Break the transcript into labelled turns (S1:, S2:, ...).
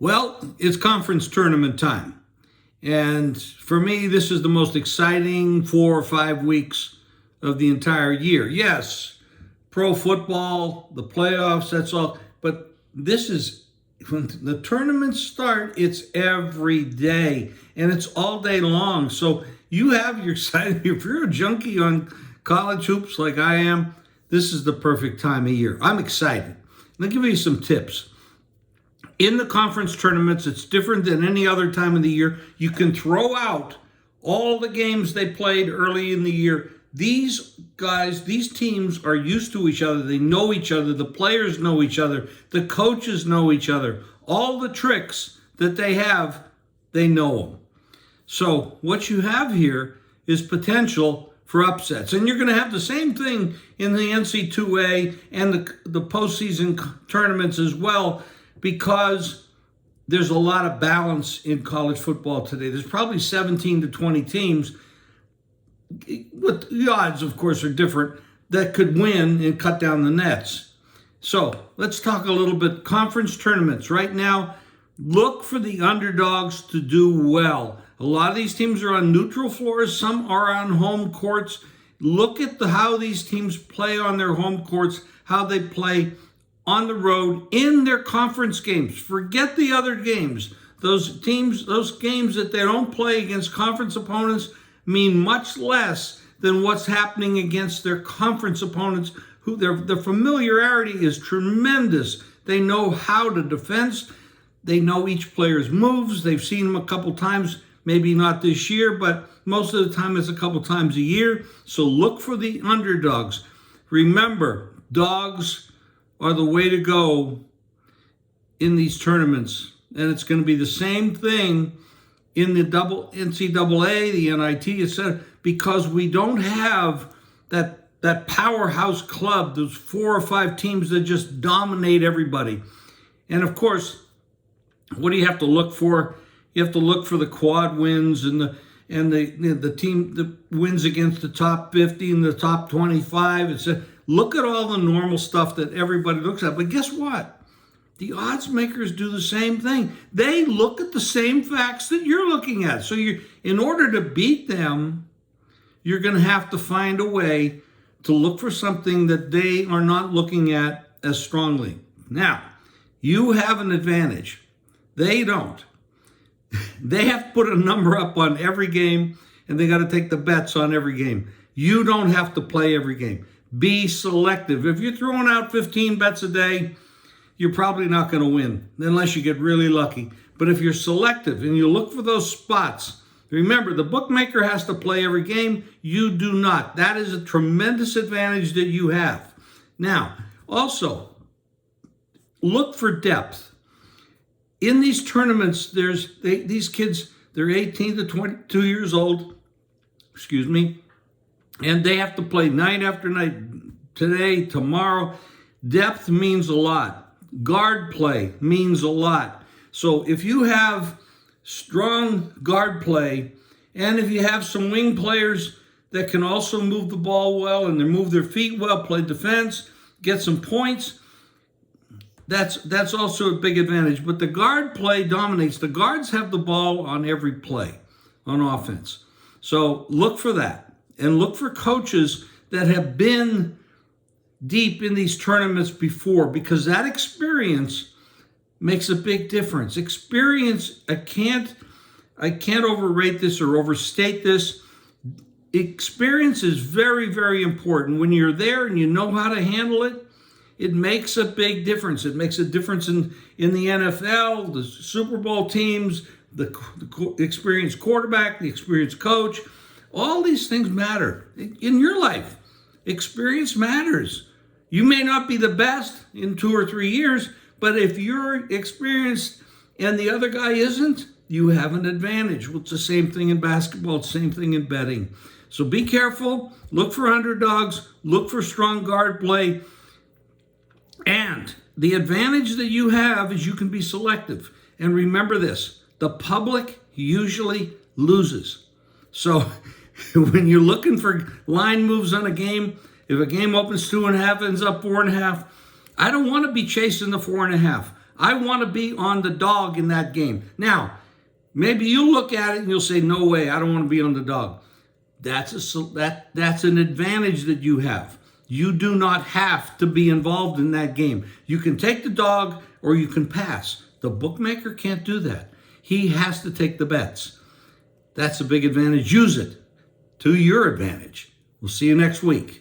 S1: Well, it's conference tournament time. And for me, this is the most exciting 4 or 5 weeks of the entire year. Yes, pro football, the playoffs, that's all. But this is, when the tournaments start, it's every day. And it's all day long. So you have your side. If you're a junkie on college hoops like I am, this is the perfect time of year. I'm excited. Let me give you some tips. In the conference tournaments, it's different than any other time of the year. You can throw out all the games they played early in the year. These guys, these teams are used to each other. They know each other. The players know each other. The coaches know each other. All the tricks that they have, they know them. So what you have here is potential for upsets. And you're going to have the same thing in the NC2A and the postseason tournaments as well, because there's a lot of balance in college football today. There's probably 17 to 20 teams, but the odds, of course, are different, that could win and cut down the nets. So let's talk a little bit conference tournaments. Right now, look for the underdogs to do well. A lot of these teams are on neutral floors. Some are on home courts. Look at how these teams play on their home courts, how they play on the road in their conference games. Forget the other games. Those teams, those games that they don't play against conference opponents mean much less than what's happening against their conference opponents, who their familiarity is tremendous. They know how to defend. They know each player's moves. They've seen them a couple times, maybe not this year, but most of the time it's a couple times a year. So look for the underdogs. Remember, dogs are the way to go in these tournaments. And it's going to be the same thing in the NCAA, the NIT, etc., because we don't have that powerhouse club, those 4 or 5 teams that just dominate everybody. And of course, what do you have to look for? You have to look for the quad wins and the team that wins against the top 50 and the top 25. Look at all the normal stuff that everybody looks at. But guess what? The odds makers do the same thing. They look at the same facts that you're looking at. So in order to beat them, you're going to have to find a way to look for something that they are not looking at as strongly. Now, you have an advantage. They don't. They have to put a number up on every game, and they got to take the bets on every game. You don't have to play every game. Be selective. If you're throwing out 15 bets a day, you're probably not going to win unless you get really lucky. But if you're selective and you look for those spots, remember, the bookmaker has to play every game. You do not. That is a tremendous advantage that you have. Now, also, look for depth. In these tournaments, these kids, they're 18 to 22 years old, and they have to play night after night, today, tomorrow. Depth means a lot. Guard play means a lot. So if you have strong guard play, and if you have some wing players that can also move the ball well and they move their feet well, play defense, get some points, that's also a big advantage. But the guard play dominates. The guards have the ball on every play on offense. So look for that. And look for coaches that have been deep in these tournaments before, because that experience makes a big difference. Experience, I can't overrate this or overstate this. Experience is very, very important. When you're there and you know how to handle it, it makes a big difference. It makes a difference in the NFL, the Super Bowl teams, the experienced quarterback, the experienced coach. All these things matter in your life. Experience matters. You may not be the best in 2 or 3 years, but if you're experienced and the other guy isn't, you have an advantage. Well, it's the same thing in basketball. It's the same thing in betting. So be careful. Look for underdogs. Look for strong guard play. And the advantage that you have is you can be selective. And remember this, the public usually loses. So when you're looking for line moves on a game, if a game opens 2.5, ends up 4.5, I don't want to be chasing the 4.5. I want to be on the dog in that game. Now, maybe you look at it and you'll say, no way, I don't want to be on the dog. That's an advantage that you have. You do not have to be involved in that game. You can take the dog or you can pass. The bookmaker can't do that. He has to take the bets. That's a big advantage. Use it to your advantage. We'll see you next week.